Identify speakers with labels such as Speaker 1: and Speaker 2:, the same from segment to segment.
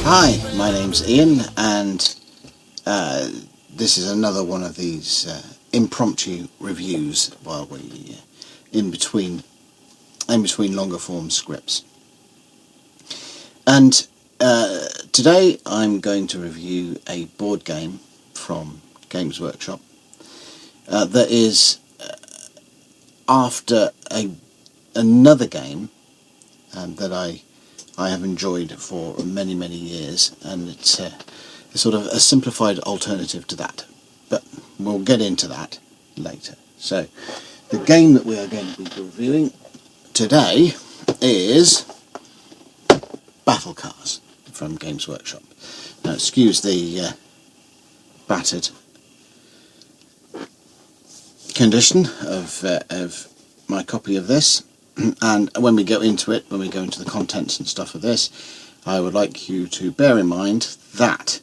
Speaker 1: Hi, my name's Ian, and this is another one of these impromptu reviews while we in between longer form scripts. And today I'm going to review a board game from Games Workshop that is after another game that I have enjoyed for many years, and it's sort of a simplified alternative to that, but we'll get into that later. So the game that we are going to be reviewing today is Battlecars from Games Workshop. Now excuse the battered condition of my copy of this. And when we go into it, when we go into the contents and stuff of this, I would like you to bear in mind that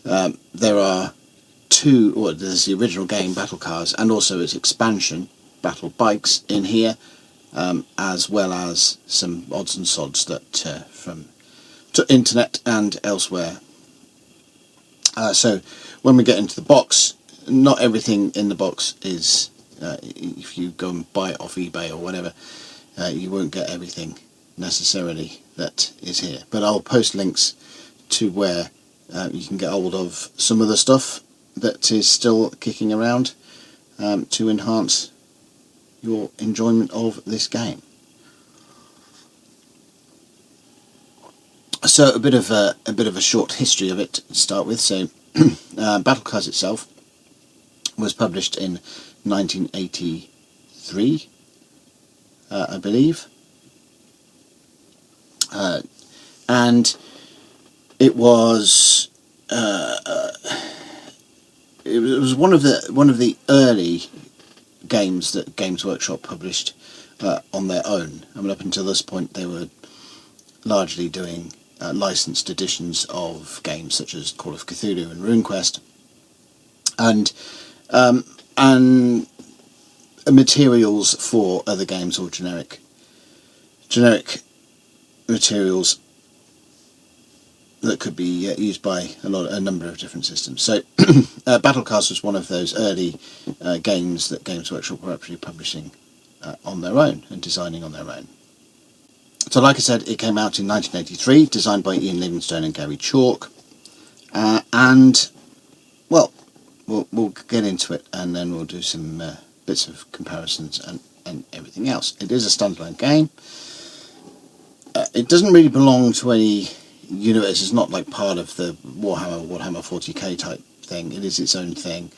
Speaker 1: there are there's the original game, Battlecars, and also its expansion, Battle Bikes, in here, as well as some odds and sods that from internet and elsewhere. So when we get into the box, not everything in the box is, if you go and buy it off eBay or whatever, you won't get everything necessarily that is here. But I'll post links to where you can get hold of some of the stuff that is still kicking around to enhance your enjoyment of this game. So a bit of a short history of it to start with. So Battlecars itself was published in 1983, I believe, and it was one of the early games that Games Workshop published on their own. I mean, up until this point, they were largely doing licensed editions of games such as Call of Cthulhu and RuneQuest, and materials for other games, or generic materials that could be used by a number of different systems. So Battlecars was one of those early games that Games Workshop were actually publishing on their own and designing on their own. So like I said, it came out in 1983, designed by Ian Livingstone and Gary Chalk, and well, we'll get into it, and then we'll do some bits of comparisons and everything else. It is a standalone game. It doesn't really belong to any universe. It's not like part of the Warhammer 40k type thing. It is its own thing.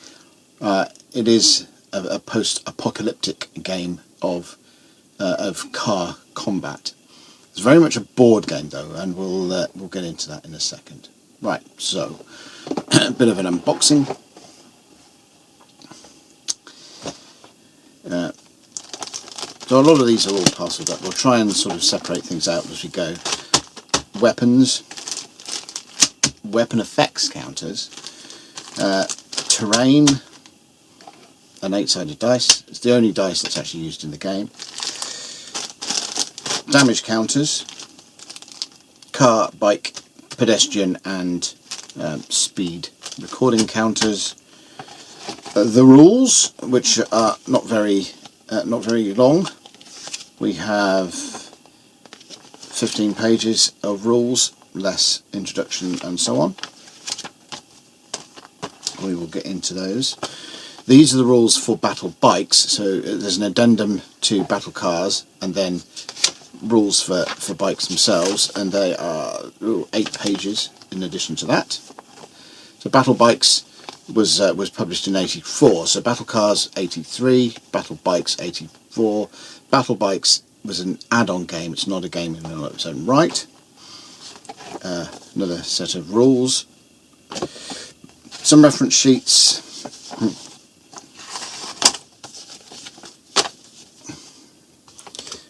Speaker 1: It is a post-apocalyptic game of car combat. It's very much a board game though, and we'll get into that in a second. Right, so a bit of an unboxing. So a lot of these are all parcelled up. We'll try and sort of separate things out as we go. Weapons, weapon effects counters, terrain, an 8-sided dice. It's the only dice that's actually used in the game. Damage counters, car, bike, pedestrian and speed recording counters. The rules, which are not very long. We have 15 pages of rules, less introduction and so on. We will get into those. These are the rules for Battle Bikes, so there's an addendum to Battlecars and then rules for bikes themselves, and they are 8 pages in addition to that. So Battle Bikes was published in 84, so Battlecars 83, Battle Bikes 84. Battle Bikes was an add-on game, it's not a game in its own right. Another set of rules, some reference sheets,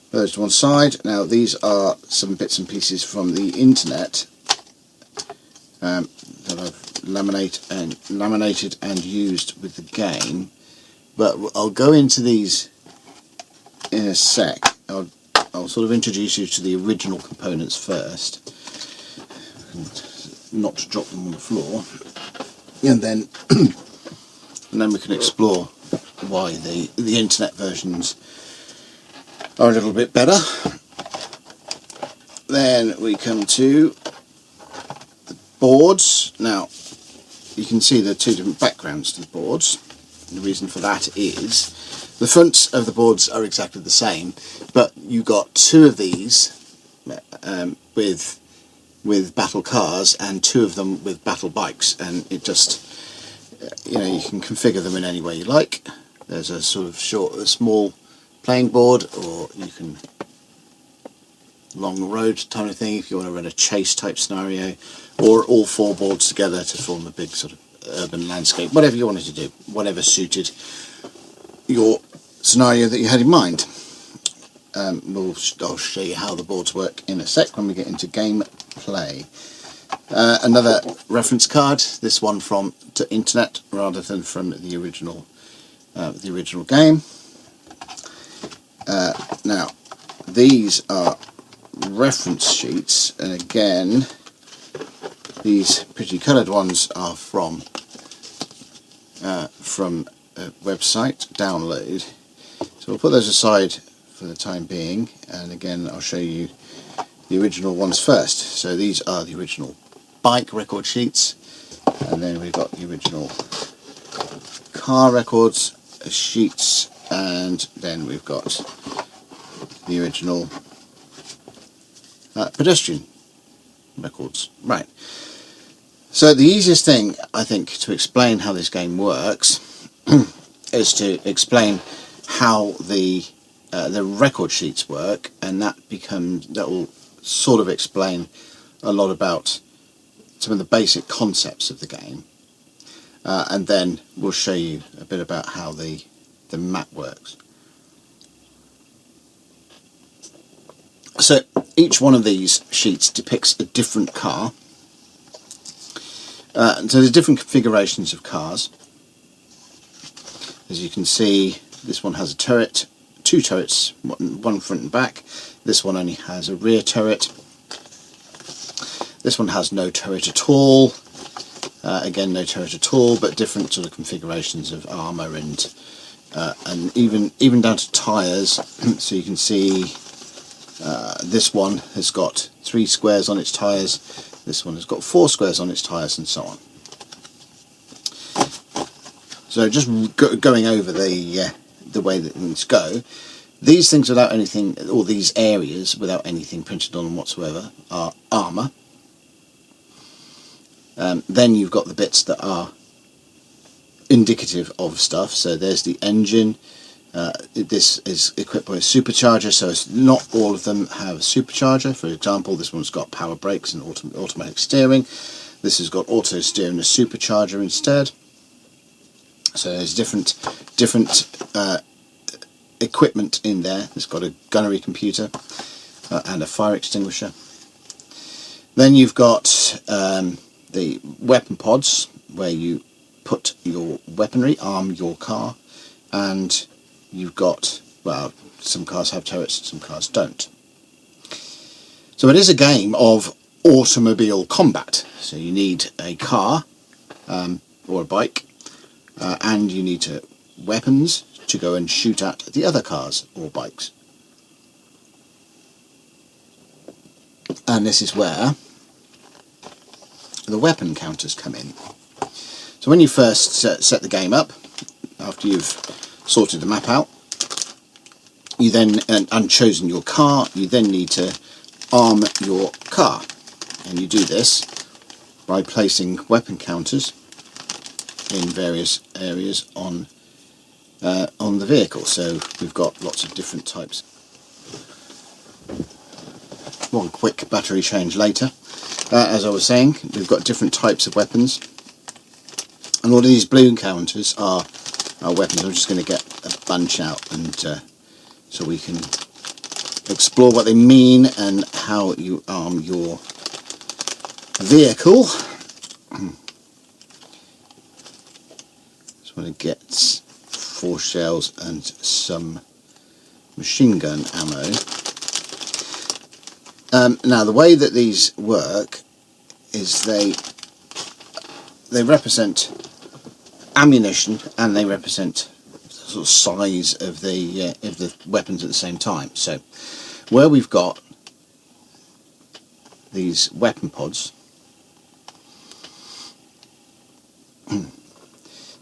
Speaker 1: those to one side. Now these are some bits and pieces from the internet that I've laminated and used with the game, but I'll go into these in a sec. I'll sort of introduce you to the original components first. not to drop them on the floor, and then we can explore why the internet versions are a little bit better. Then we come to the boards. Now you can see there are two different backgrounds to the boards. And the reason for that is the fronts of the boards are exactly the same, but you got two of these with battle cars and two of them with battle bikes, and it just, you can configure them in any way you like. There's a sort of small playing board, or you can along the road kind of thing if you want to run a chase type scenario, or all four boards together to form a big sort of urban landscape, whatever you wanted to do, whatever suited your scenario that you had in mind. I'll show you how the boards work in a sec when we get into game play. Another reference card, this one from the internet rather than from the original game. Now these are reference sheets, and again these pretty coloured ones are from a website download, so we'll put those aside for the time being, and again I'll show you the original ones first. So these are the original bike record sheets, and then we've got the original car records sheets, and then we've got the original pedestrian records. Right. So the easiest thing, I think, to explain how this game works is to explain how the record sheets work, and that will sort of explain a lot about some of the basic concepts of the game, and then we'll show you a bit about how the map works. So each one of these sheets depicts a different car. So there's different configurations of cars. As you can see, this one has a turret, two turrets, one front and back. This one only has a rear turret. This one has no turret at all. Again, no turret at all, but different sort of configurations of armour and even down to tyres. So you can see this one has got 3 squares on its tyres, this one has got 4 squares on its tyres, and so on. So just going over the way that things go, these things without anything, or these areas without anything printed on them whatsoever, are armour. Then you've got the bits that are indicative of stuff. So there's the engine. This is equipped with a supercharger, so not all of them have a supercharger. For example, this one's got power brakes and automatic steering. This has got auto steer and a supercharger instead. So there's different equipment in there. It's got a gunnery computer and a fire extinguisher. Then you've got the weapon pods, where you put your weaponry, arm your car, and you've got, well, some cars have turrets, some cars don't. So it is a game of automobile combat. So you need a car or a bike, and you need weapons to go and shoot at the other cars or bikes. And this is where the weapon counters come in. So when you first set the game up, after you've sorted the map out, you then, and chosen your car, you then need to arm your car, and you do this by placing weapon counters in various areas on the vehicle. So we've got lots of different types. One quick battery change later. As I was saying, we've got different types of weapons, and all of these blue counters are weapons. I'm just going to get a bunch out, and so we can explore what they mean and how you arm your vehicle. Just want to get 4 shells and some machine gun ammo. Now the way that these work is they represent ammunition, and they represent the sort of size of the weapons at the same time. So where we've got these weapon pods,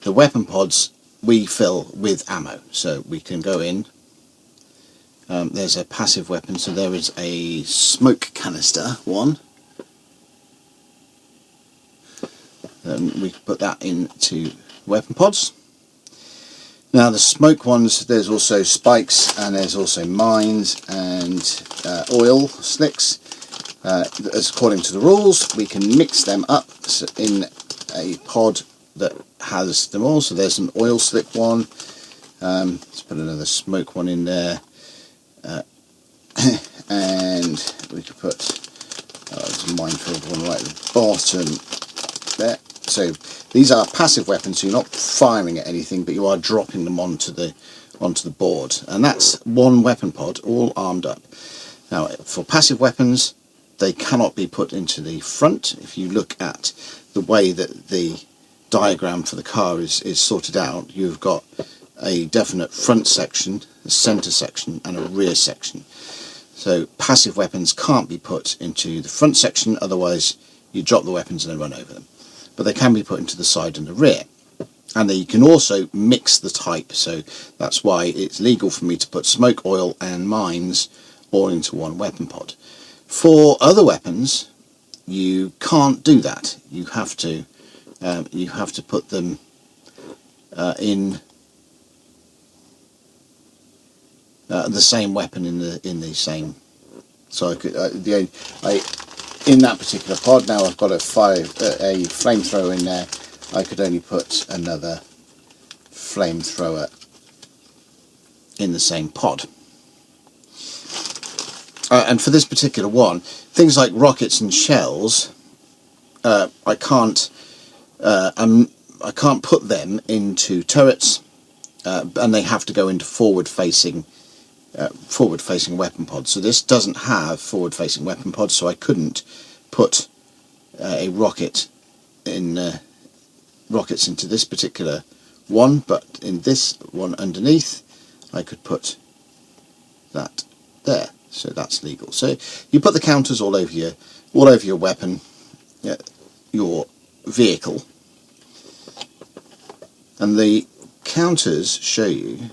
Speaker 1: the weapon pods we fill with ammo, so we can go in. There's a passive weapon, so there is a smoke canister one. We can put that into weapon pods. Now the smoke ones, there's also spikes, and there's also mines and oil slicks. As according to the rules, we can mix them up in a pod that has them all. So there's an oil slick one. Let's put another smoke one in there. And we could put there's a minefield one right at the bottom there. So these are passive weapons, so you're not firing at anything, but you are dropping them onto the board, and that's one weapon pod all armed up. Now for passive weapons, they cannot be put into the front. If you look at the way that the diagram for the car is sorted out, you've got a definite front section, a centre section, and a rear section. So passive weapons can't be put into the front section, otherwise you drop the weapons and then run over them. But they can be put into the side and the rear. And then you can also mix the type, so that's why it's legal for me to put smoke, oil and mines all into one weapon pod. For other weapons, you can't do that. You have to put them in the same weapon in the same. So I could in that particular pod, now I've got a flamethrower in there. I could only put another flamethrower in the same pod. And for this particular one, things like rockets and shells, I can't put them into turrets, and they have to go into forward-facing weapon pods. So this doesn't have forward-facing weapon pods, so I couldn't put a rockets into this particular one, but in this one underneath I could put that there, so that's legal. So you put the counters all over your weapon, your vehicle, and the counters show you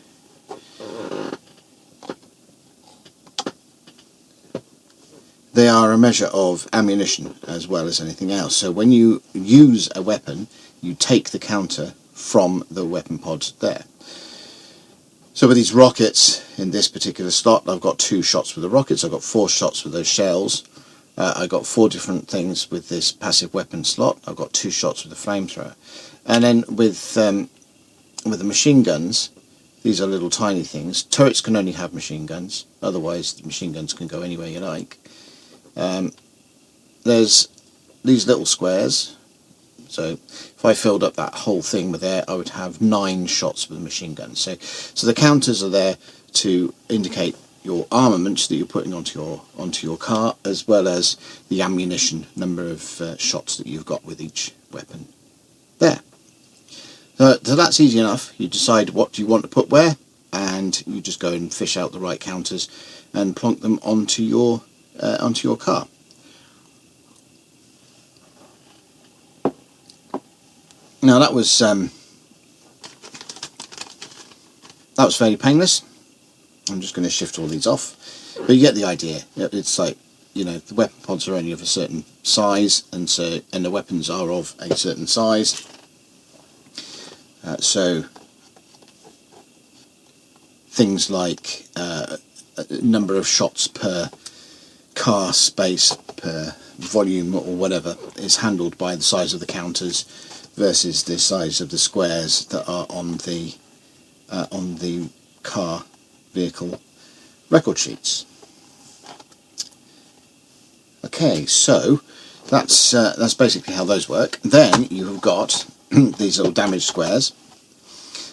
Speaker 1: they are a measure of ammunition as well as anything else. So when you use a weapon, you take the counter from the weapon pod there. So with these rockets in this particular slot, I've got 2 shots with the rockets, I've got 4 shots with those shells, I've got 4 different things with this passive weapon slot, I've got 2 shots with the flamethrower. And then with the machine guns, these are little tiny things. Turrets can only have machine guns, otherwise the machine guns can go anywhere you like. There's these little squares, so if I filled up that whole thing with air, I would have 9 shots with a machine gun. So the counters are there to indicate your armament that you're putting onto your car, as well as the ammunition number of shots that you've got with each weapon there. So that's easy enough. You decide what you want to put where, and you just go and fish out the right counters and plonk them onto your car. Now that was fairly painless. I'm just going to shift all these off, but you get the idea. It's like, the weapon pods are only of a certain size, and the weapons are of a certain size. So things like number of shots per car space, per volume or whatever, is handled by the size of the counters versus the size of the squares that are on the car vehicle record sheets. Okay, so that's basically how those work. Then you've got these little damage squares.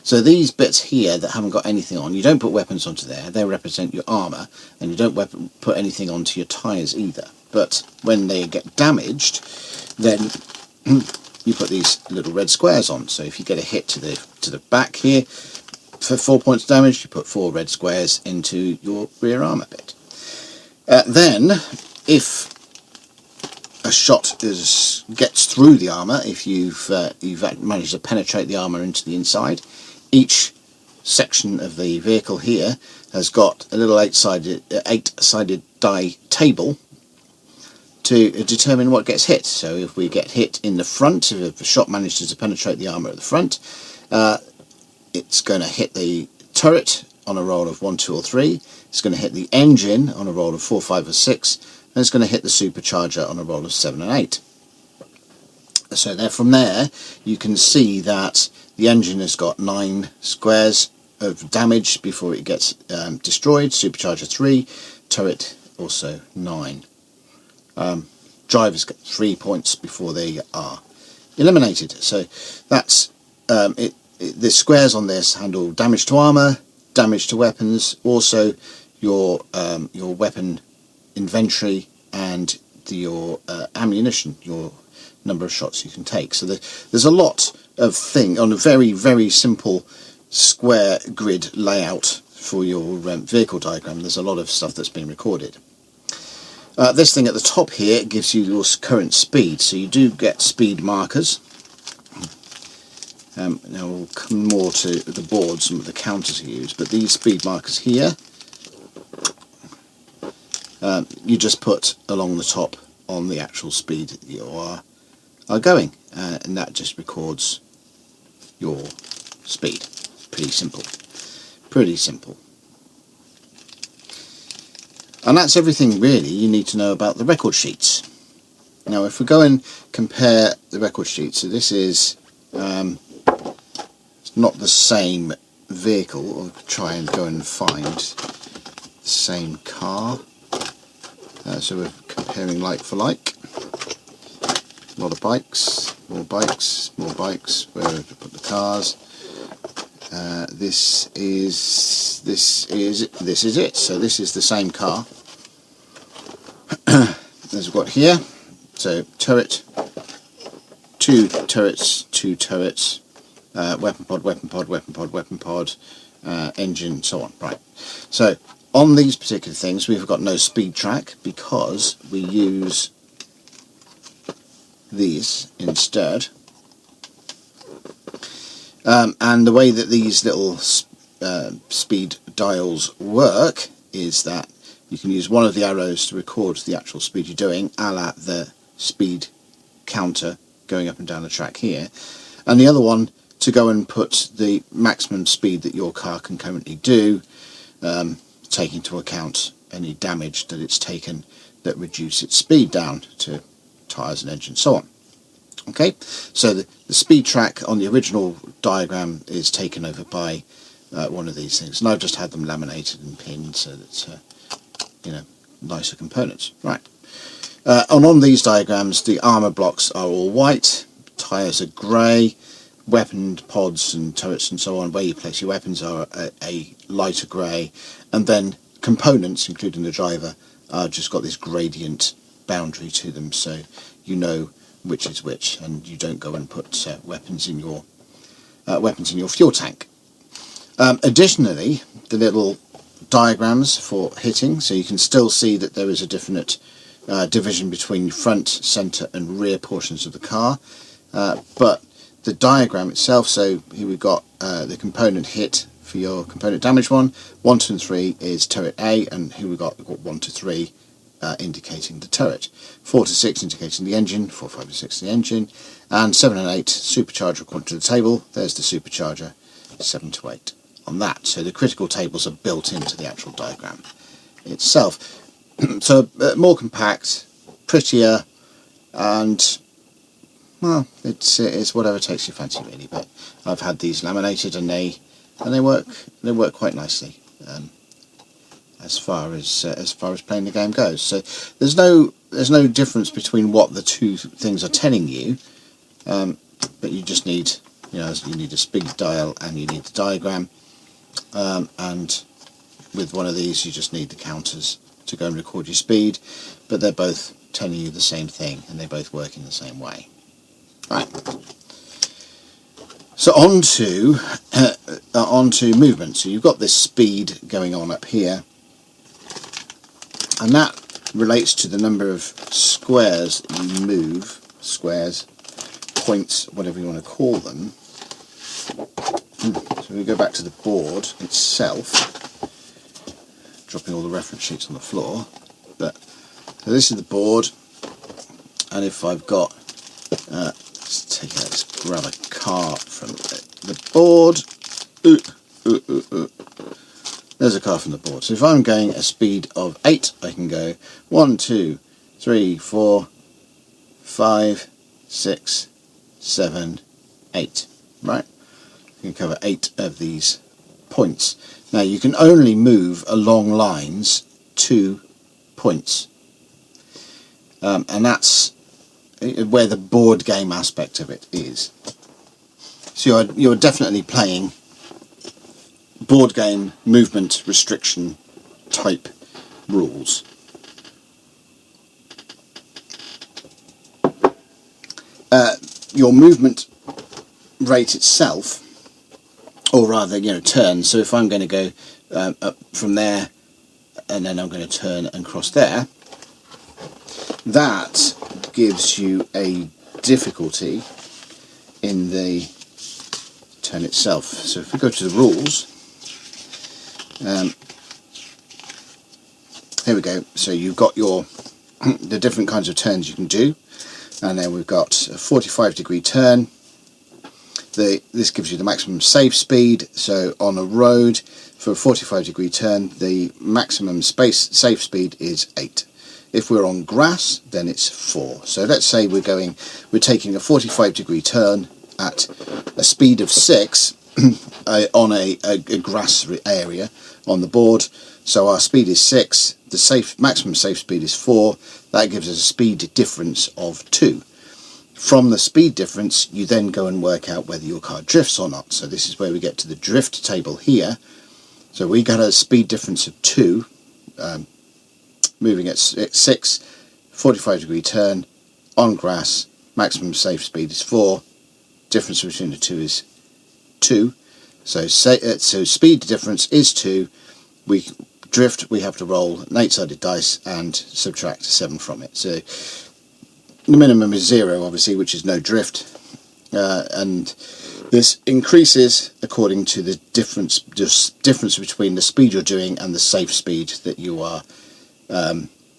Speaker 1: So these bits here that haven't got anything on, you don't put weapons onto there. They represent your armour, and you don't put anything onto your tyres either. but when they get damaged, then you put these little red squares on. So if you get a hit to the back here for 4 points damage, you put 4 red squares into your rear armour bit. Then, if a shot gets through the armour, if you've managed to penetrate the armour into the inside, each section of the vehicle here has got a little eight-sided die table to determine what gets hit. So if we get hit in the front, if the shot manages to penetrate the armour at the front, it's going to hit the turret on a roll of 1, 2 or 3, it's going to hit the engine on a roll of 4, 5 or 6, and it's going to hit the supercharger on a roll of 7 and 8. So there, from there you can see that the engine has got 9 squares of damage before it gets destroyed, supercharger 3, turret also 9. Drivers get 3 points before they are eliminated. So that's it. The squares on this handle damage to armour, damage to weapons, also your weapon inventory and your ammunition, your number of shots you can take. So there's a lot of thing on a very, very simple square grid layout for your vehicle diagram. There's a lot of stuff that's been recorded. This thing at the top here gives you your current speed, so you do get speed markers. Now we'll come more to the board, some of the counters you use, but these speed markers here, you just put along the top on the actual speed that you are going, and that just records your speed. Pretty simple. Pretty simple. And that's everything really you need to know about the record sheets. Now if we go and compare the record sheets, so this is it's not the same vehicle. I'll try and go and find the same car. So we're comparing like for like. A lot of bikes, more bikes, more bikes. Where have we put the cars? This is it. So this is the same car as we've got here. So turret, 2 turrets, 2 turrets, weapon pod, weapon pod, weapon pod, weapon pod, engine, so on. Right. So on these particular things, we've got no speed track because we use these instead. And the way that these little speed dials work is that you can use one of the arrows to record the actual speed you're doing, a la the speed counter going up and down the track here, and the other one to go and put the maximum speed that your car can currently do, take into account any damage that it's taken that reduce its speed down to tyres and engine, so on. Okay, so the speed track on the original diagram is taken over by one of these things, and I've just had them laminated and pinned so that nicer components. Right. On these diagrams, the armour blocks are all white, tyres are grey, weapon pods and turrets and so on, where you place your weapons, are a lighter grey, and then components, including the driver, are just got this gradient boundary to them, so you know which is which, and you don't go and put weapons in your fuel tank. Additionally, the little diagrams for hitting, so you can still see that there is a definite division between front, centre and rear portions of the car, but the diagram itself, so here we've got the component hit for your component damage 1, 2 and 3 is turret A, and here we've got 1 to 3 indicating the turret, 4 to 6 indicating the engine, 4, 5 and 6 the engine, and 7 and 8 supercharger according to the table. There's the supercharger, 7 to 8 on that. So the critical tables are built into the actual diagram itself. So more compact, prettier, and well, it's whatever takes your fancy really. But I've had these laminated and they work quite nicely. As far as playing the game goes, so there's no difference between what the two things are telling you, but you just need you need a speed dial and you need the diagram, and with one of these you just need the counters to go and record your speed, but they're both telling you the same thing, and they both work in the same way. Right. So onto movement. So you've got this speed going on up here, and that relates to the number of squares you move, squares, points, whatever you want to call them. So we go back to the board itself, dropping all the reference sheets on the floor. But so this is the board, and if I've got, let's grab a card from the board. There's a card from the board. So if I'm going a speed of 8, I can go 1, 2, 3, 4, 5, 6, 7, 8. Right? You can cover 8 of these points. Now you can only move along lines 2 points. And that's where the board game aspect of it is. So you're definitely playing board game movement restriction type rules. Your movement rate itself, or rather, turn. So if I'm going to go up from there, and then I'm going to turn and cross there, that gives you a difficulty in the turn itself. So if we go to the rules, here we go. So you've got the different kinds of turns you can do, and then we've got a 45-degree turn. This gives you the maximum safe speed. So on a road for a 45-degree turn, the maximum safe speed is 8. If we're on grass, then it's 4. So let's say we're taking a 45-degree turn at a speed of 6 on a grass area on the board. So our speed is 6. The maximum safe speed is 4. That gives us a speed difference of 2. From the speed difference, you then go and work out whether your car drifts or not. So this is where we get to the drift table here. So we got a speed difference of 2, moving at 6, 45-degree turn, on grass, maximum safe speed is 4, difference between the two is 2. So speed difference is 2. We have to roll an 8-sided dice and subtract 7 from it. So the minimum is 0, obviously, which is no drift, and this increases according to the difference between the speed you're doing and the safe speed that you are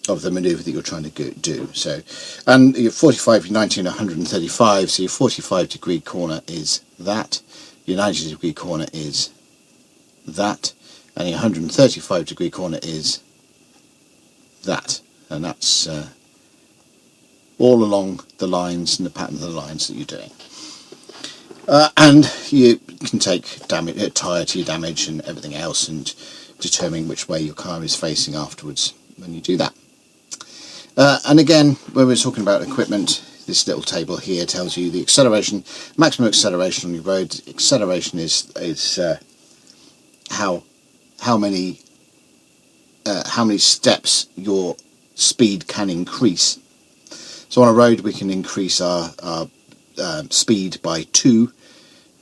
Speaker 1: of the manoeuvre that you're trying to do. So, and your 45, 90 and 135, so your 45-degree corner is that, your 90-degree corner is that, and your 135-degree corner is that, and that's all along the lines and the pattern of the lines that you're doing. And you can take damage, tire to your damage and everything else, and determine which way your car is facing afterwards when you do that. And again, when we're talking about equipment, this little table here tells you the acceleration, maximum acceleration on your road. Acceleration is how many steps your speed can increase. So on a road we can increase our speed by 2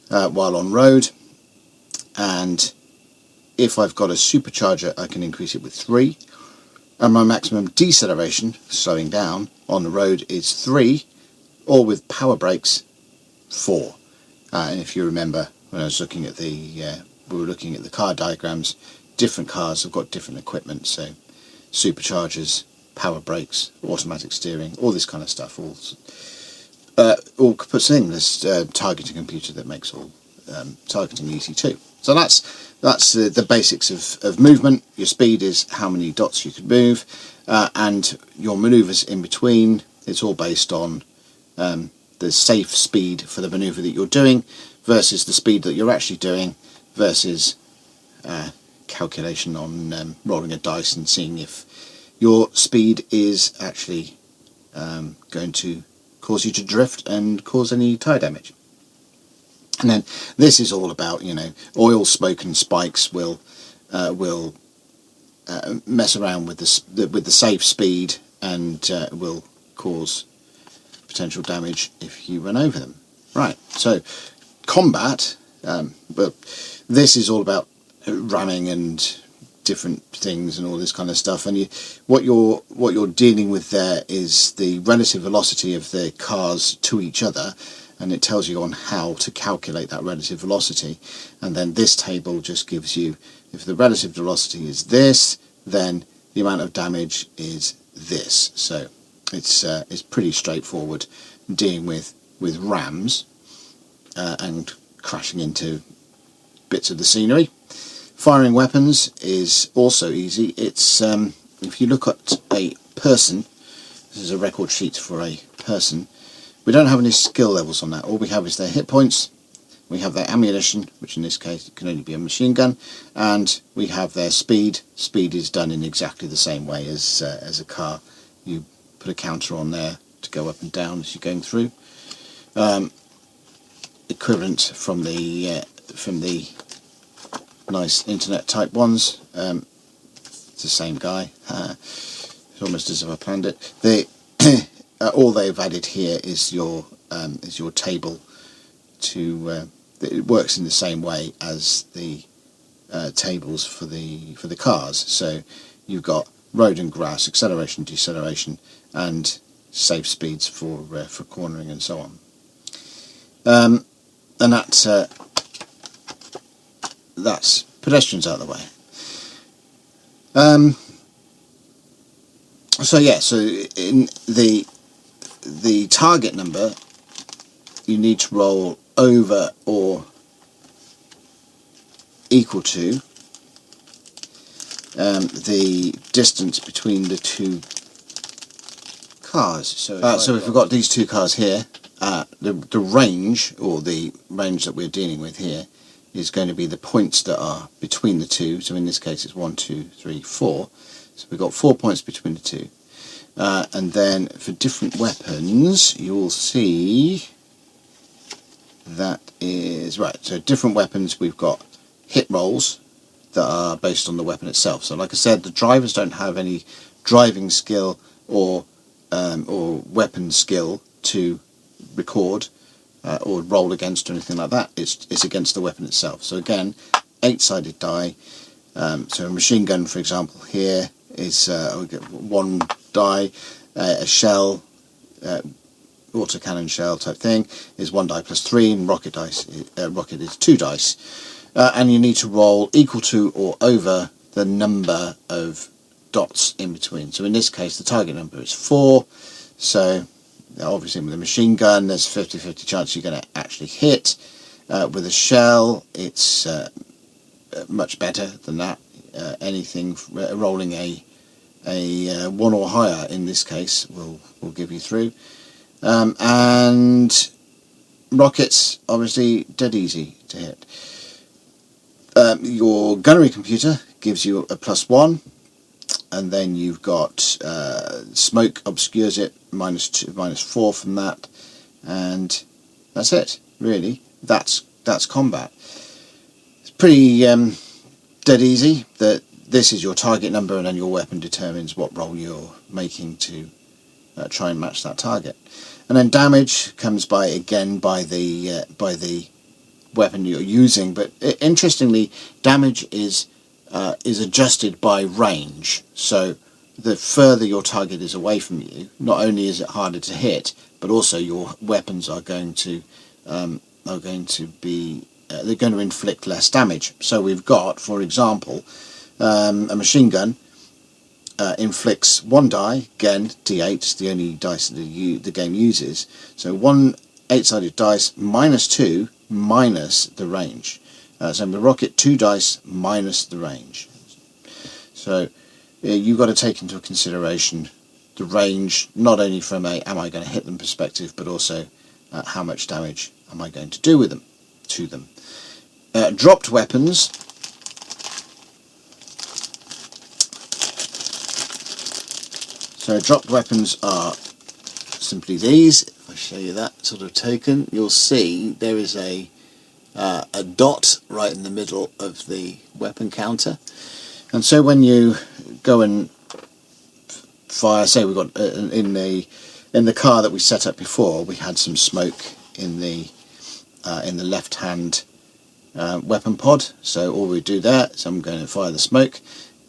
Speaker 1: while on road, and if I've got a supercharger I can increase it with 3, and my maximum deceleration, slowing down, on the road is 3, or with power brakes 4. And if you remember when I was looking at we were looking at the car diagrams, different cars have got different equipment, so superchargers, power brakes, automatic steering, all this kind of stuff, all puts in this targeting computer that makes all targeting easy too. So that's the basics of movement. Your speed is how many dots you can move, and your manoeuvres in between. It's all based on the safe speed for the manoeuvre that you're doing versus the speed that you're actually doing versus calculation on rolling a dice and seeing if your speed is actually going to cause you to drift and cause any tyre damage. And then this is all about, oil, smoke and spikes will mess around with the safe speed and will cause potential damage if you run over them. Right, so combat, but this is all about ramming and different things and all this kind of stuff, and what you're dealing with there is the relative velocity of the cars to each other, and it tells you on how to calculate that relative velocity. And then this table just gives you, if the relative velocity is this, then the amount of damage is this. So it's pretty straightforward dealing with rams and crashing into bits of the scenery. Firing weapons is also easy. It's if you look at a person, this is a record sheet for a person, we don't have any skill levels on that. All we have is their hit points, we have their ammunition, which in this case it can only be a machine gun, and we have their speed. Speed is done in exactly the same way as a car. You put a counter on there to go up and down as you're going through. Equivalent from the nice internet type ones. It's the same guy. It's almost as if I planned it. All they've added here is your table to. It works in the same way as the tables for the cars. So you've got road and grass, acceleration, deceleration, and safe speeds for cornering and so on. And that's pedestrians out of the way. So in the target number, you need to roll over or equal to the distance between the two cars. So if we've got these two cars here, the range, or the range that we're dealing with here, is going to be the points that are between the two. So in this case it's 1, 2, 3, 4. So we've got 4 points between the two. And then for different weapons, you'll see that is right. So different weapons, we've got hit rolls that are based on the weapon itself. So like I said, the drivers don't have any driving skill or weapon skill to record or roll against or anything like that. It's against the weapon itself. So again, 8-sided die. So a machine gun, for example, here is we get 1 die. A shell, autocannon shell type thing, is 1 die plus 3, and rocket is 2 dice. And you need to roll equal to or over the number of dots in between. So in this case, the target number is 4. So obviously with a machine gun, there's a 50-50 chance you're going to actually hit. With a shell, it's much better than that. Anything rolling a 1 or higher in this case will give you through. And rockets, obviously, dead easy to hit. Your gunnery computer gives you a +1, and then you've got smoke obscures it, -2, -4 from that, and that's it. Really, that's combat. It's pretty dead easy. That this is your target number, and then your weapon determines what roll you're making to try and match that target. And then damage comes by the weapon you're using. But interestingly, damage is adjusted by range. So the further your target is away from you, not only is it harder to hit, but also your weapons are going to be they're going to inflict less damage. So we've got, for example, a machine gun inflicts 1 die, again D8, it's the only dice that the game uses. So 1 8-sided dice -2 minus the range. So with rocket, 2 dice minus the range. So you've got to take into consideration the range, not only from a am I going to hit them perspective, but also how much damage am I going to do with them, to them. Dropped weapons. So dropped weapons are simply these. If I show you that sort of token, you'll see there is a dot right in the middle of the weapon counter. And so when you go and fire. Say we got in the car that we set up before, we had some smoke in the left hand weapon pod. So all we do there is I'm going to fire the smoke,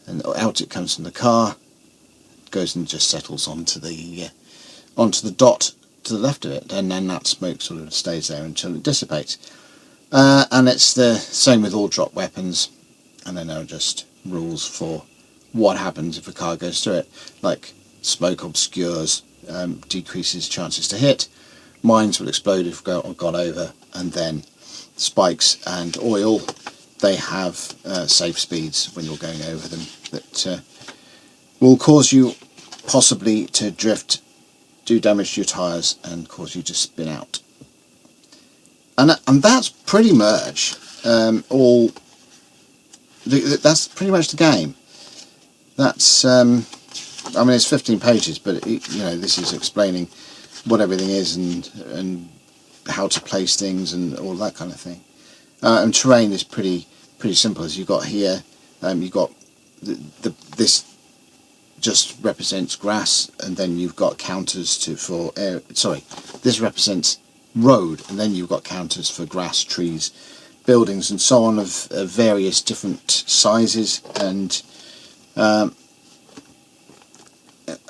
Speaker 1: and out it comes from the car, goes and just settles onto the dot to the left of it, and then that smoke sort of stays there until it dissipates. And it's the same with all drop weapons, and then there are just rules for what happens if a car goes through it. Like smoke obscures, decreases chances to hit, mines will explode if gone over, and then spikes and oil, they have safe speeds when you're going over them that will cause you possibly to drift, do damage to your tyres, and cause you to spin out. And that's pretty much that's pretty much the game. That's I mean, it's 15 pages, but this is explaining what everything is and how to place things and all that kind of thing. And terrain is pretty simple. As you got here, you've got this just represents grass, and then you've got counters for air. Sorry, this represents road, and then you've got counters for grass, trees, buildings, and so on of various different sizes, and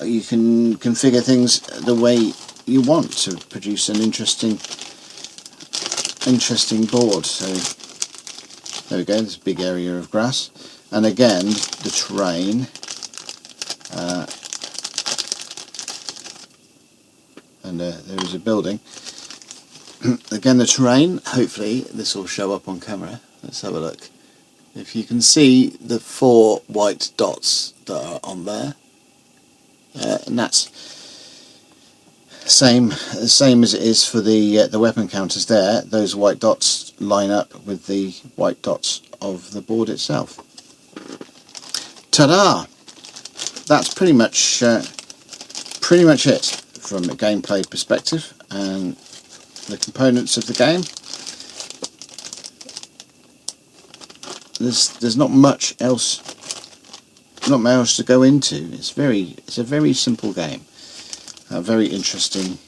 Speaker 1: you can configure things the way you want to produce an interesting board. So there we go, there's a big area of grass, and again the terrain, and there is a building. Again, the terrain, hopefully this will show up on camera. Let's have a look. If you can see the 4 white dots that are on there, and that's same as it is for the weapon counters there. Those white dots line up with the white dots of the board itself. Ta-da! That's pretty much it from a gameplay perspective, and the components of the game. There's not much else to go into. It's a very simple game, very interesting,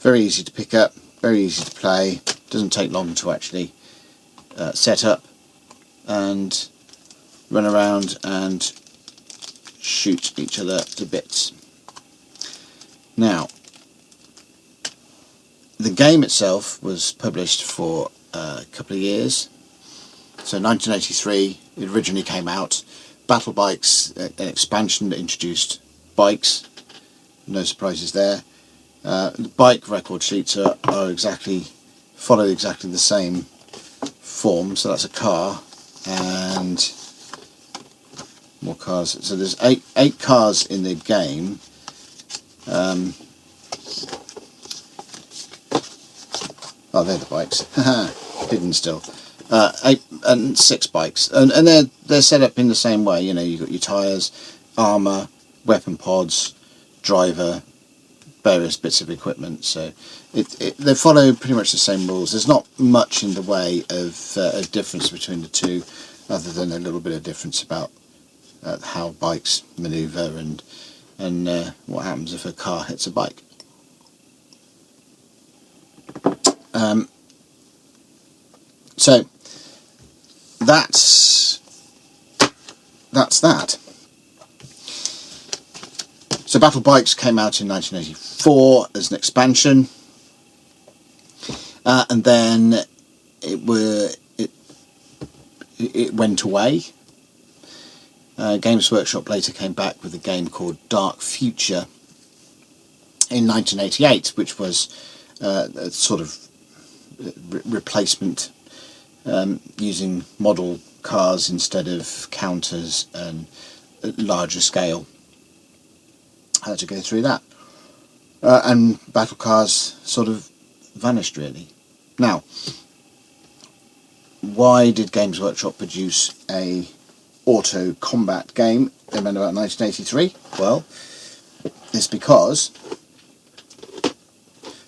Speaker 1: very easy to pick up, very easy to play. Doesn't take long to actually set up and run around and shoot each other to bits. Now, the game itself was published for a couple of years. So 1983 it originally came out. Battle Bikes, an expansion that introduced bikes. No surprises there. The bike record sheets follow exactly the same form. So that's a car and more cars. So there's eight cars in the game. Oh, they're the bikes. Hidden still. 8 and 6 bikes, and they're set up in the same way. You've got your tyres, armour, weapon pods, driver, various bits of equipment. So they follow pretty much the same rules. There's not much in the way of a difference between the two, other than a little bit of difference about how bikes manoeuvre and what happens if a car hits a bike. So that's that. So Battle Bikes came out in 1984 as an expansion, and then it went away. Games Workshop later came back with a game called Dark Future in 1988, which was a sort of replacement, using model cars instead of counters and larger scale. I had to go through that, and Battlecars sort of vanished really. Now, why did Games Workshop produce a auto combat game around about 1983? Well, it's because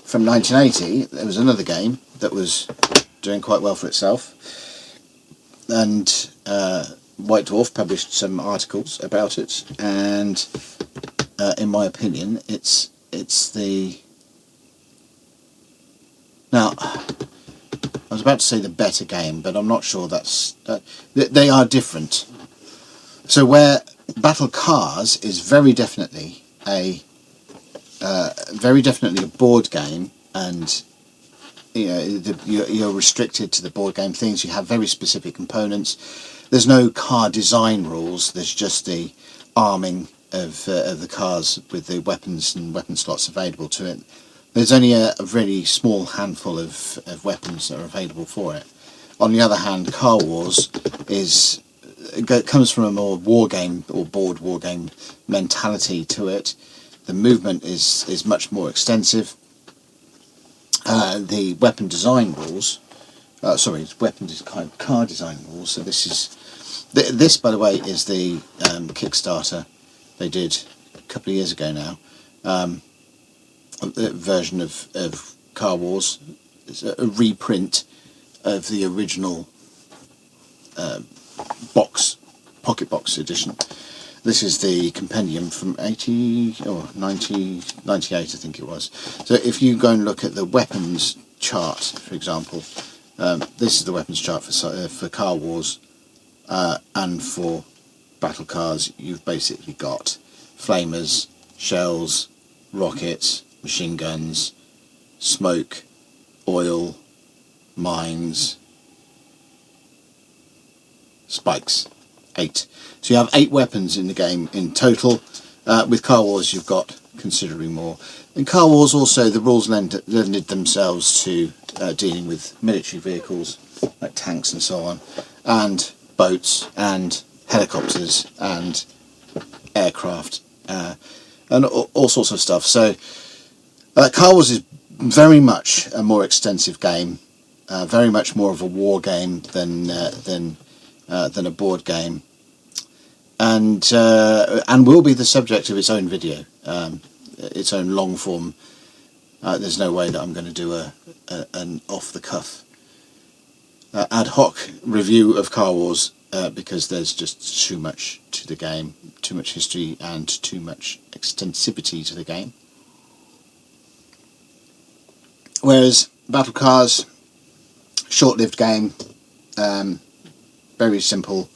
Speaker 1: from 1980 there was another game that was doing quite well for itself, and White Dwarf published some articles about it, and in my opinion, it's the... Now, I was about to say the better game, but I'm not sure that's... they are different. So where Battlecars is very definitely a board game, and you're restricted to the board game things. You have very specific components. There's no car design rules. There's just the arming of the cars with the weapons and weapon slots available to it. There's only a very small handful of weapons that are available for it. On the other hand, Car Wars comes from a more war game or board war game mentality to it. The movement is much more extensive. The weapon design rules, car design rules. So this, by the way, is the Kickstarter they did a couple of years ago now. Version of Car Wars. It's a reprint of the original pocket box edition. This is the compendium from 80 or 90, 98, I think it was. So if you go and look at the weapons chart, for example, this is the weapons chart for Car Wars, and for Battlecars. You've basically got flamers, shells, rockets, machine guns, smoke, oil, mines, spikes. 8. So you have 8 weapons in the game in total. With Car Wars you've got considerably more. In Car Wars also the rules lended themselves to dealing with military vehicles like tanks and so on, and boats and helicopters and aircraft, and all sorts of stuff. So Car Wars is very much a more extensive game, very much more of a war game than a board game, and will be the subject of its own video, its own long form. There's no way that I'm going to do an off the cuff ad hoc review of Car Wars, because there's just too much to the game, too much history and too much extensivity to the game. Whereas Battlecars, short-lived game, very simple,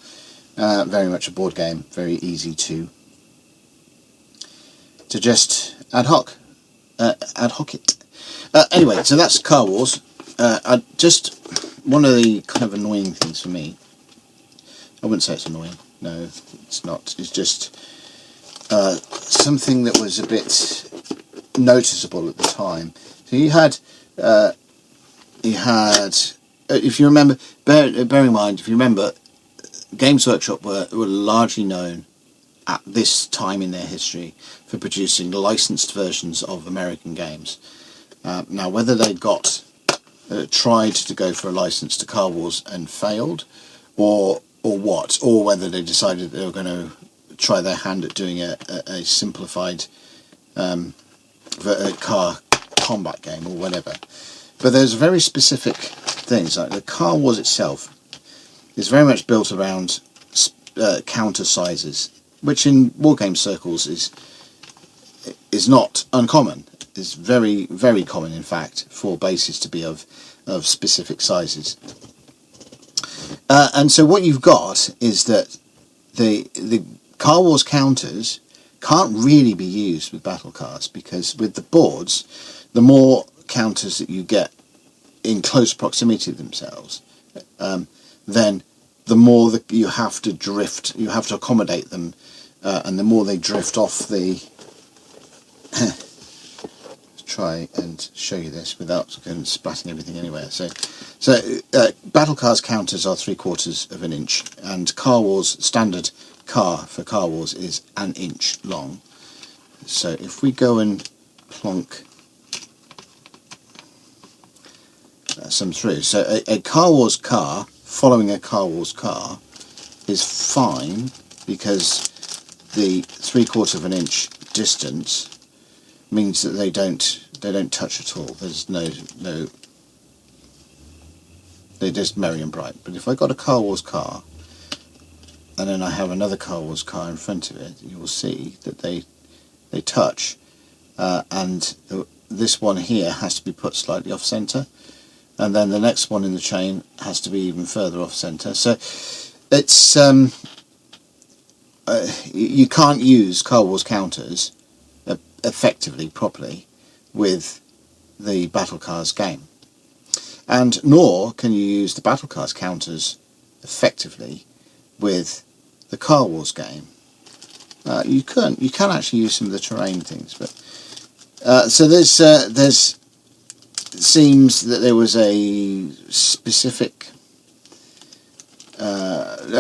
Speaker 1: very much a board game, very easy to just ad hoc it. Anyway, so that's Car Wars. One of the kind of annoying things for me, I wouldn't say it's annoying, no, it's not, it's just something that was a bit noticeable at the time. So you had, if you remember, bear in mind, if you remember, Games Workshop were largely known at this time in their history for producing licensed versions of American games. Now, whether they tried to go for a license to Car Wars and failed, or what, or whether they decided they were going to try their hand at doing a simplified car combat game or whatever. But there's very specific things, like the Car Wars itself is very much built around counter sizes, which in wargame circles is not uncommon. It's very, very common, in fact, for bases to be of specific sizes. And so what you've got is that the Car Wars counters can't really be used with Battlecars, because with the boards, the more counters that you get in close proximity to themselves, then the more that you have to accommodate them, and the more they drift off the... try and show you this without splatting everything anywhere. So Battlecars counters are 3/4 of an inch, and Car Wars, standard car for Car Wars is 1 inch long. So if we go and plonk some through, so a Car Wars car following a Car Wars car is fine, because the 3/4 of an inch distance means that they don't touch at all. There's no they're just merry and bright. But if I got a Car Wars car and then I have another Car Wars car in front of it, you will see that they touch, and this one here has to be put slightly off centre, and then the next one in the chain has to be even further off centre. So it's you can't use Car Wars counters effectively, properly, with the Battlecars game, and nor can you use the Battlecars counters effectively with the Car Wars game. You can actually use some of the terrain things, but so there's it seems that there was a specific.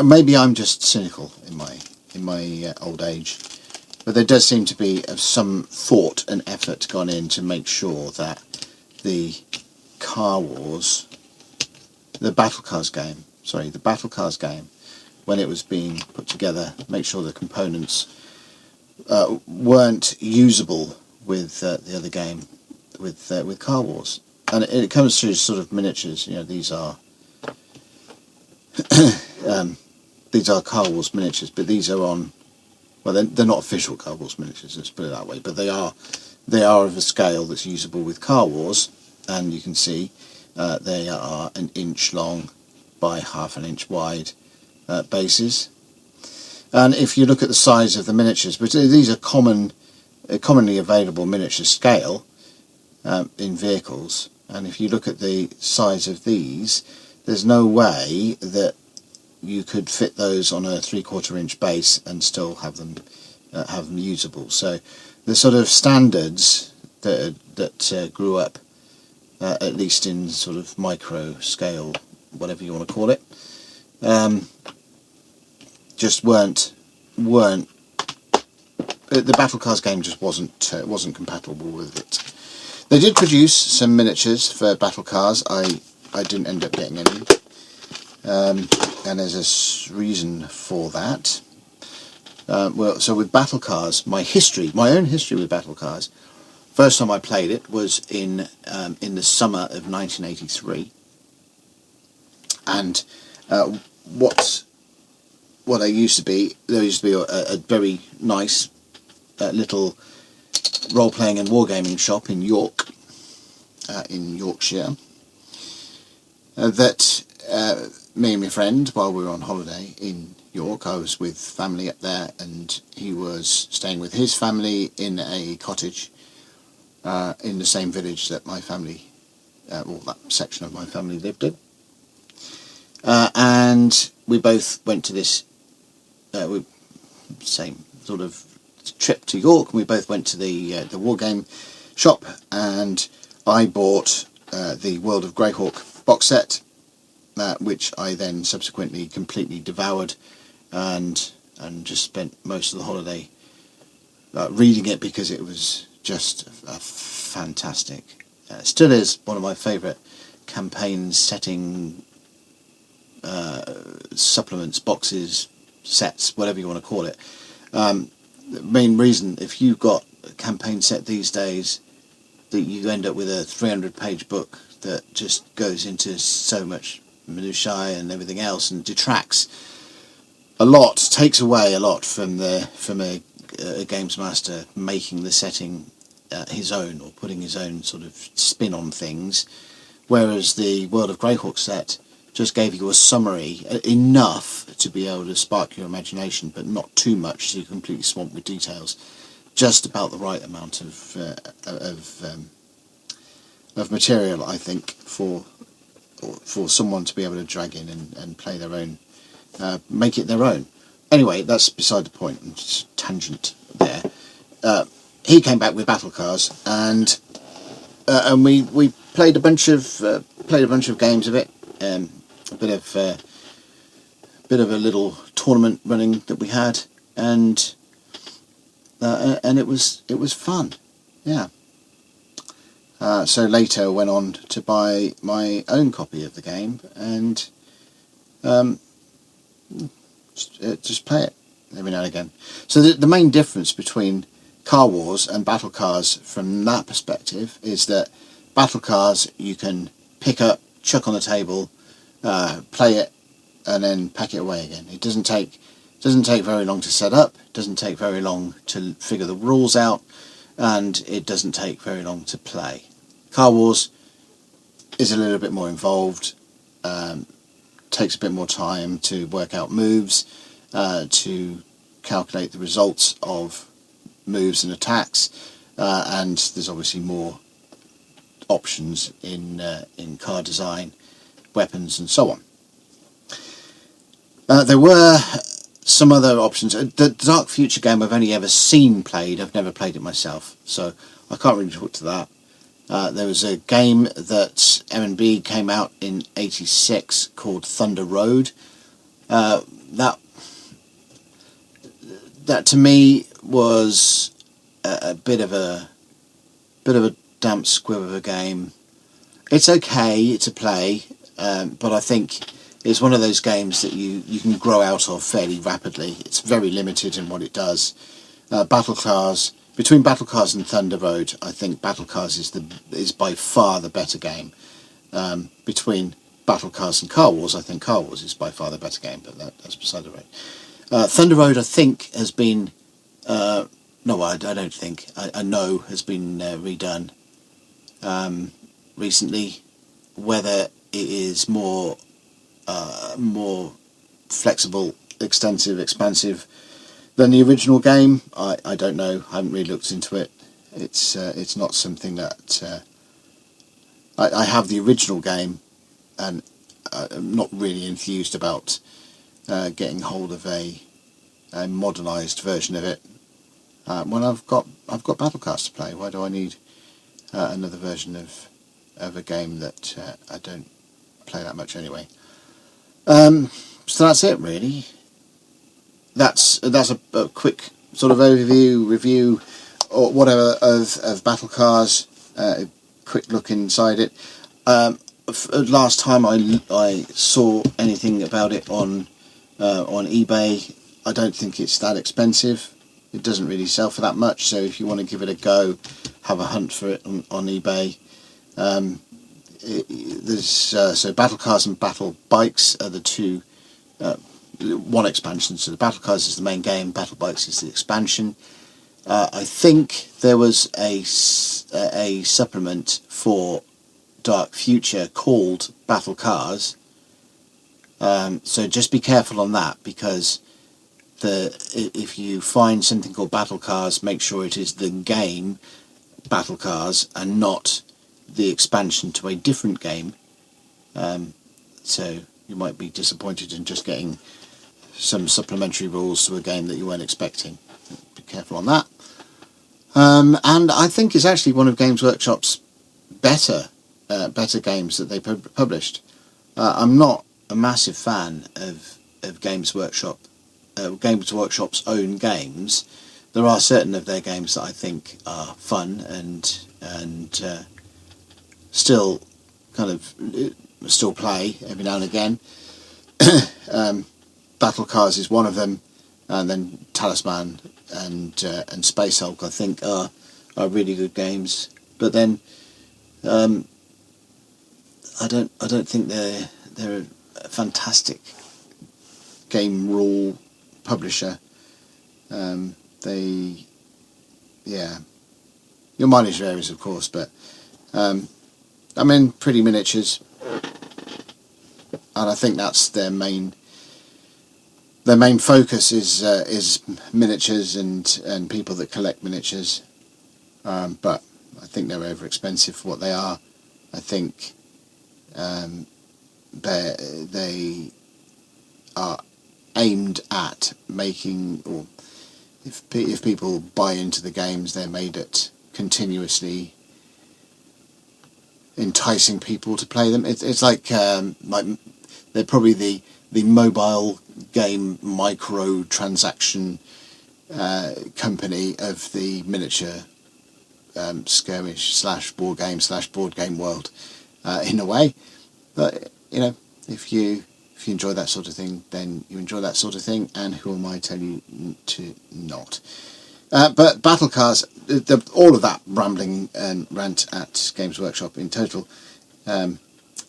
Speaker 1: Maybe I'm just cynical in my old age, but there does seem to be some thought and effort gone in to make sure that the Car Wars, the Battlecars game, when it was being put together, make sure the components weren't usable with the other game, with Car Wars. And it comes through sort of miniatures. You know, these are Car Wars miniatures, but these are on. Well, they're not official Car Wars miniatures. Let's put it that way. But they are of a scale that's usable with Car Wars, and you can see they are 1 inch long by ½ an inch wide bases. And if you look at the size of the miniatures, but these are commonly available miniature scale in vehicles, and if you look at the size of these, there's no way that you could fit those on a 3/4 inch base and still have them usable. So the sort of standards that grew up, at least in sort of micro scale, whatever you want to call it, just weren't. The Battlecars game just wasn't compatible with it. They did produce some miniatures for Battlecars. I didn't end up getting any, and there's a reason for that. Well, so with Battlecars, my own history with Battlecars, first time I played it was in the summer of 1983, and what there used to be a very nice little role-playing and wargaming shop in York, in Yorkshire, that me and my friend, while we were on holiday in York, I was with family up there, and he was staying with his family in a cottage in the same village that my family, or that section of my family lived in. And we both went to this same sort of trip to York, and we both went to the war game shop, and I bought the World of Greyhawk box set, which I then subsequently completely devoured, and just spent most of the holiday reading it, because it was just a fantastic. Still is one of my favourite campaign setting supplements, boxes, sets, whatever you want to call it. The main reason, if you've got a campaign set these days, that you end up with a 300-page book that just goes into so much minutiae and everything else, and detracts a lot, takes away a lot from a games master making the setting his own, or putting his own sort of spin on things, whereas the World of Greyhawk set just gave you a summary, enough to be able to spark your imagination, but not too much so you're completely swamped with details. Just about the right amount of material, I think, for someone to be able to drag in and play their own, make it their own. Anyway, that's beside the point. Just tangent there. He came back with Battlecars, and we played a bunch of games of it. A bit of a little tournament running that we had, and it was fun. Yeah. So later went on to buy my own copy of the game, and just play it every now and again. So the main difference between Car Wars and Battlecars from that perspective is that Battlecars you can pick up, chuck on the table, play it, and then pack it away again. It doesn't take Doesn't take very long to set up, doesn't take very long to figure the rules out, and it doesn't take very long to play. Car Wars is a little bit more involved, takes a bit more time to work out moves, to calculate the results of moves and attacks, and there's obviously more options in car design, weapons and so on. There were some other options. The Dark Future game I've only ever seen played, I've never played it myself, so I can't really talk to that. There was a game that M&B came out in '86 called Thunder Road. That to me was a bit of a damp squib of a game. It's okay to play, but I think it's one of those games that you can grow out of fairly rapidly. It's very limited in what it does. Battlecars, between Battlecars and Thunder Road, I think Battlecars is by far the better game. Between Battlecars and Car Wars, I think Car Wars is by far the better game, but that's beside the road. Thunder Road, I think, has been... no, I don't think. I know has been redone recently. Whether it is more flexible, extensive, expansive than the original game, I don't know. I haven't really looked into it. It's not something that I have the original game, and I'm not really enthused about getting hold of a modernised version of it. When I've got Battlecars to play, why do I need another version of a game that I don't play that much anyway? So that's it, really. That's a quick sort of overview, review, or whatever of Battlecars. A quick look inside it. Last time I saw anything about it on eBay, I don't think it's that expensive. It doesn't really sell for that much, so if you want to give it a go, have a hunt for it on eBay. There's so Battlecars and Battle Bikes are the two. One expansion, so the Battlecars is the main game, Battle Bikes is the expansion. I think there was a supplement for Dark Future called Battlecars, so just be careful on that, because if you find something called Battlecars, make sure it is the game Battlecars and not the expansion to a different game. So you might be disappointed in just getting some supplementary rules to a game that you weren't expecting. Be careful on that. And I think it's actually one of Games Workshop's better games that they published. I'm not a massive fan of Games Workshop's own games. There are certain of their games that I think are fun and still kind of still play every now and again. Battlecars is one of them, and then Talisman and Space Hulk I think are really good games. But then I don't think they're a fantastic game rule publisher. Your mileage varies, of course, but pretty miniatures, and I think that's their main focus is miniatures and people that collect miniatures. But I think they're over expensive for what they are. I think they are aimed at making, or if people buy into the games, they're made at continuously enticing people to play them. It's like they're probably the mobile game micro-transaction company of the miniature skirmish / board game world, in a way. But if you enjoy that sort of thing, then you enjoy that sort of thing, and who am I to tell you to not? But Battlecars, all of that rambling and rant at Games Workshop in total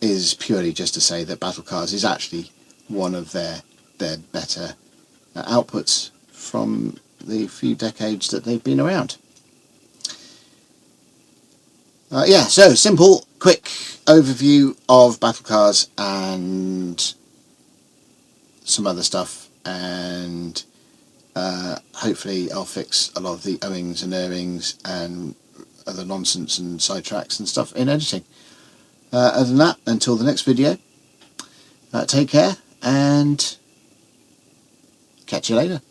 Speaker 1: is purely just to say that Battlecars is actually one of their better outputs from the few decades that they've been around. Yeah, so simple, quick overview of Battlecars and some other stuff, and hopefully I'll fix a lot of the owings and errings and other nonsense and sidetracks and stuff in editing. Other than that, until the next video, take care and catch you later.